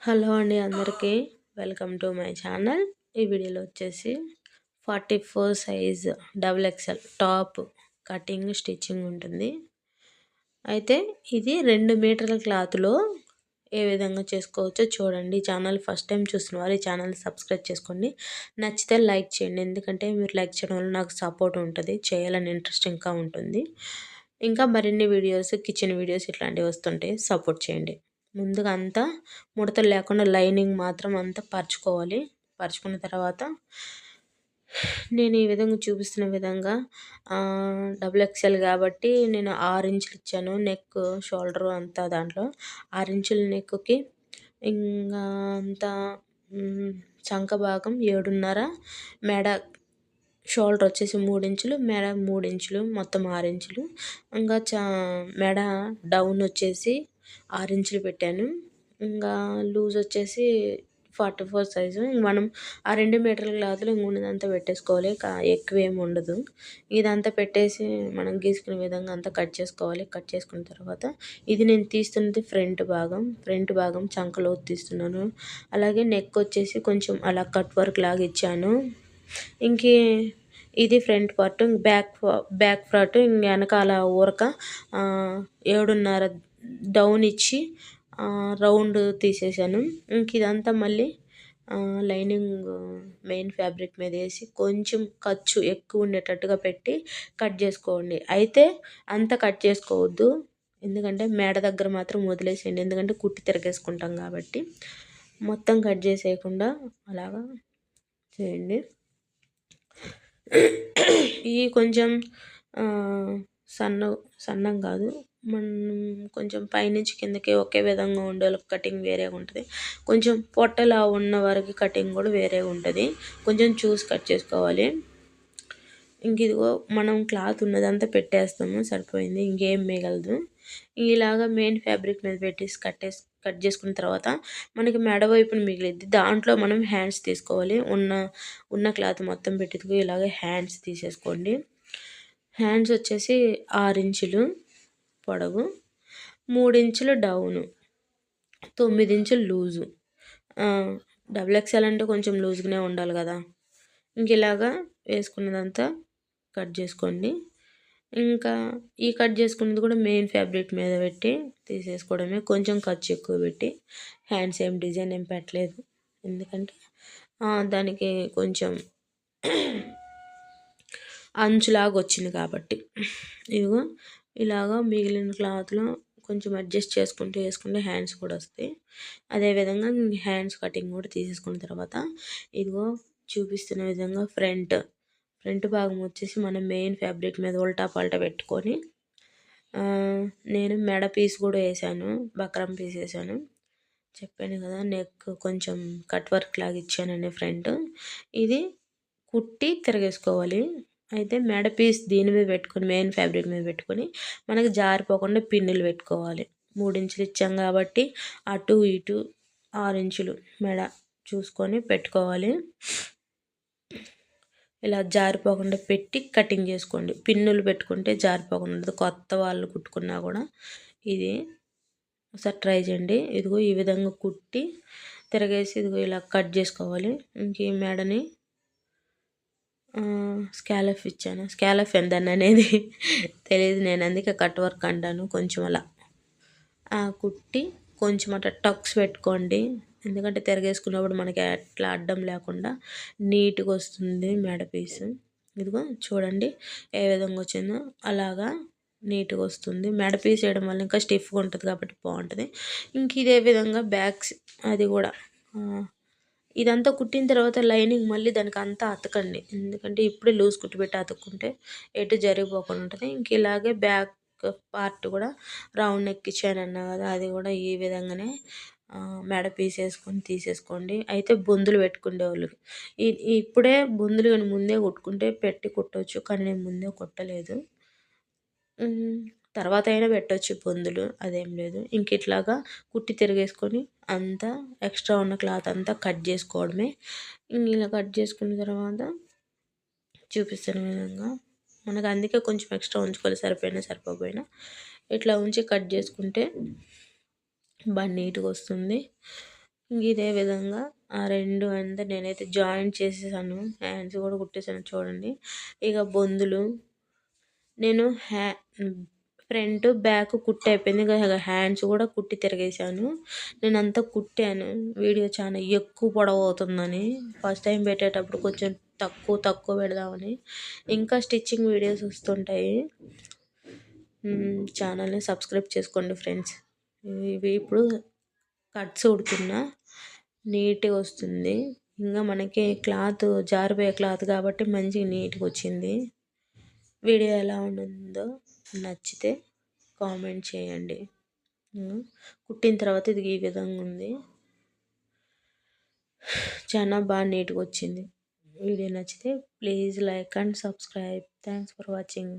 Hello అండి అందరికీ welcome to my channel. ఈ వీడియోలో వచ్చేసి 44 size double XL top cutting stitching ఉంటుంది. అయితే ఇది 2 మీటర్ల క్లాత్లో ఏ విధంగా చేసుకోవచ్చో చూడండి. ఛానల్ ఫస్ట్ టైం చూసిన వారు ఈ ఛానల్ సబ్స్క్రైబ్ చేసుకోండి. నచ్చితే లైక్ చేయండి, ఎందుకంటే మీరు లైక్ చేయడం వల్ల నాకు సపోర్ట్ ఉంటుంది, చేయాలని ఇంట్రెస్ట్ ఇంకా ఉంటుంది. ఇంకా మరిన్ని వీడియోస్, కిచెన్ వీడియోస్ ఇట్లాంటివి వస్తుంటాయి, సపోర్ట్ చేయండి. ముందుగా అంతా ముడతలు లేకుండా లైనింగ్ మాత్రం అంతా పరుచుకోవాలి. పరుచుకున్న తర్వాత నేను ఈ విధంగా చూపిస్తున్న విధంగా డబుల్ ఎక్సెల్ కాబట్టి నేను 6 ఇంచులు ఇచ్చాను. నెక్, షోల్డర్ అంతా దాంట్లో 6 ఇంచుల నెక్కి, ఇంకా అంతా చంక భాగం 7.5, మెడ షోల్డర్ వచ్చేసి 3 ఇంచులు, మెడ 3 ఇంచులు, మొత్తం 6 ఇంచులు. ఇంకా మెడ డౌన్ వచ్చేసి 6 ఇంచులు పెట్టాను. ఇంకా లూజ్ వచ్చేసి 44 సైజు. మనం ఆ 2 మీటర్ల క్లాత్లో ఉన్నదంతా పెట్టేసుకోవాలి, ఎక్కువేమి ఉండదు. ఇదంతా పెట్టేసి మనం గీసుకునే విధంగా అంతా కట్ చేసుకోవాలి. కట్ చేసుకున్న తర్వాత ఇది నేను తీస్తున్నది ఫ్రంట్ భాగం చంకలో తీస్తున్నాను. అలాగే నెక్ వచ్చేసి కొంచెం అలా కట్ వర్క్ లాగా ఇచ్చాను. ఇంకే ఇది ఫ్రంట్ పార్ట్. బ్యాక్ పార్ట్ వెనకాల ఊరక 7.5 డౌన్ ఇచ్చి రౌండ్ తీసేసాను. ఇంక ఇదంతా మళ్ళీ లైనింగ్ మెయిన్ ఫ్యాబ్రిక్ మీద వేసి కొంచెం ఖర్చు ఎక్కువ ఉండేటట్టుగా పెట్టి కట్ చేసుకోండి. అయితే అంత కట్ చేసుకోవద్దు, ఎందుకంటే మేడ దగ్గర మాత్రం వదిలేసేయండి, ఎందుకంటే కుట్టి తిరగేసుకుంటాం కాబట్టి. మొత్తం కట్ చేసేయకుండా అలాగా చేయండి. ఇవి కొంచెం సన్నం కాదు, మనం కొంచెం పైనుంచి కిందకి ఒకే విధంగా ఉండే వాళ్ళకి కటింగ్ వేరేగా ఉంటుంది. కొంచెం పొట్టలా ఉన్న వారికి కటింగ్ కూడా వేరేగా ఉంటుంది. కొంచెం చూసి కట్ చేసుకోవాలి. ఇంక ఇదిగో మనం క్లాత్ ఉన్నదంతా పెట్టేస్తాము, సరిపోయింది, ఇంకేం మిగలదు. ఇలాగా మెయిన్ ఫ్యాబ్రిక్ మీద పెట్టేసి కట్ చేసుకున్న తర్వాత మనకి మెడ వైపున మిగిలిద్ది, దాంట్లో మనం హ్యాండ్స్ తీసుకోవాలి. ఉన్న క్లాత్ మొత్తం పెట్టుకు ఇలాగ హ్యాండ్స్ తీసేసుకోండి. హ్యాండ్స్ వచ్చేసి 6 ఇంచులు పొడవు, 3 ఇంచులు డౌను, 9 ఇంచులు లూజు. డబుల్ ఎక్సెల్ అంటే కొంచెం లూజ్గానే ఉండాలి కదా. ఇంక ఇలాగా వేసుకున్నదంతా కట్ చేసుకోండి. ఇంకా ఈ కట్ చేసుకున్నది కూడా మెయిన్ ఫ్యాబ్రిక్ మీద పెట్టి తీసేసుకోవడమే. కొంచెం ఖర్చు ఎక్కువ పెట్టి, హ్యాండ్స్ ఏం డిజైన్ ఏం పెట్టలేదు, ఎందుకంటే దానికి కొంచెం అంచులాగా వచ్చింది కాబట్టి. ఇదిగో ఇలాగా మిగిలిన క్లాత్లో కొంచెం అడ్జస్ట్ చేసుకుంటూ వేసుకుంటే హ్యాండ్స్ కూడా వస్తాయి. అదేవిధంగా హ్యాండ్స్ కటింగ్ కూడా తీసేసుకున్న తర్వాత ఇదిగో చూపిస్తున్న విధంగా ఫ్రంట్ భాగం వచ్చేసి మనం మెయిన్ ఫ్యాబ్రిక్ మీద ఉల్టా పల్టా పెట్టుకొని, నేను మెడ పీస్ కూడా వేసాను, బక్రం పీస్ వేసాను, చెప్పాను కదా. నెక్ కొంచెం కట్ వర్క్ లాగా ఇచ్చానండి ఫ్రంట్. ఇది కుట్టి తిరగేసుకోవాలి. అయితే మెడ పీస్ దీని మీద పెట్టుకొని, మెయిన్ ఫ్యాబ్రిక్ మీద పెట్టుకొని మనకి జారిపోకుండా పిన్నులు పెట్టుకోవాలి. 3 ఇంచులు ఇచ్చాం కాబట్టి అటు ఇటు 6 ఇంచులు మెడ చూసుకొని పెట్టుకోవాలి. ఇలా జారిపోకుండా పెట్టి కటింగ్ చేసుకోండి. పిన్నులు పెట్టుకుంటే జారిపోకుండా ఉంటుంది. కొత్త వాళ్ళు కుట్టుకున్నా కూడా ఇది ఒకసారి ట్రై చేయండి. ఇదిగో ఈ విధంగా కుట్టి తిరగేసి ఇదిగో ఇలా కట్ చేసుకోవాలి. ఇంక ఈ మెడని స్కాలఫ్ ఇచ్చాను, స్కాలఫ్ ఎంతని అనేది తెలియదు, నేను అందుకే కట్ వర్క్ అంటాను. కొంచెం అలా కుట్టి కొంచెం అట్లా టక్స్ పెట్టుకోండి, ఎందుకంటే తిరగేసుకున్నప్పుడు మనకి అట్లా అడ్డం లేకుండా నీట్గా వస్తుంది మెడ పీసు. ఇదిగో చూడండి ఏ విధంగా వచ్చిందో అలాగా నీట్గా వస్తుంది. మెడ పీస్ వేయడం వల్ల ఇంకా స్టిఫ్గా ఉంటుంది కాబట్టి బాగుంటుంది. ఇంక ఇదే విధంగా బ్యాక్స్ అది కూడా ఇదంతా కుట్టిన తర్వాత లైనింగ్ మళ్ళీ దానికి అంతా అతకండి, ఎందుకంటే ఇప్పుడే లూజ్ కుట్టి పెట్టి అతుక్కుంటే ఎటు జరిగిపోకుండా ఉంటుంది. ఇంక ఇలాగే బ్యాక్ పార్ట్ కూడా రౌండ్ నెక్ ఇచ్చాను అన్నా కదా, అది కూడా ఈ విధంగానే మెడ పీస్ వేసుకొని తీసేసుకోండి. అయితే బొందులు పెట్టుకునే వాళ్ళు ఇప్పుడే బొందులు కానీ ముందే కుట్టుకుంటే పెట్టి కుట్టవచ్చు, కానీ నేను ముందే కుట్టలేదు, తర్వాత అయినా పెట్టవచ్చు బొందులు, అదేం లేదు. ఇంక ఇట్లాగా కుట్టి తిరిగేసుకొని అంతా ఎక్స్ట్రా ఉన్న క్లాత్ అంతా కట్ చేసుకోవడమే. ఇలా కట్ చేసుకున్న తర్వాత చూపిస్తున్న విధంగా మనకు అందుకే కొంచెం ఎక్స్ట్రా ఉంచుకోవాలి, సరిపోయినా సరిపోకపోయినా ఇట్లా ఉంచి కట్ చేసుకుంటే బాగా నీట్గా వస్తుంది. ఇంక ఇదే విధంగా ఆ రెండు అంతా నేనైతే జాయింట్ చేసేసాను. హ్యాండ్స్ కూడా కుట్టేసాను చూడండి. ఇక బొందులు నేను ఫ్రంట్ బ్యాక్ కుట్టి అయిపోయింది. ఇక హ్యాండ్స్ కూడా కుట్టి తిరిగేసాను. నేను అంతా కుట్టాను. వీడియో చాలా ఎక్కువ పొడవు అవుతుందని ఫస్ట్ టైం పెట్టేటప్పుడు కొంచెం తక్కువ పెడదామని. ఇంకా స్టిచ్చింగ్ వీడియోస్ వస్తుంటాయి. ఛానల్ని సబ్స్క్రైబ్ చేసుకోండి ఫ్రెండ్స్. ఇవి ఇప్పుడు కట్స్ ఉడుతున్నా నీట్గా వస్తుంది. ఇంకా మనకి క్లాత్ జారిపోయే క్లాత్ కాబట్టి మంచిగా నీట్గా వచ్చింది. వీడియో ఎలా ఉందో నచ్చితే కామెంట్ చేయండి. కుట్టిన తర్వాత ఇది ఈ విధంగా ఉంది. చాలా బాగా నీట్గా వచ్చింది. వీడియో నచ్చితే please like and subscribe. Thanks for watching.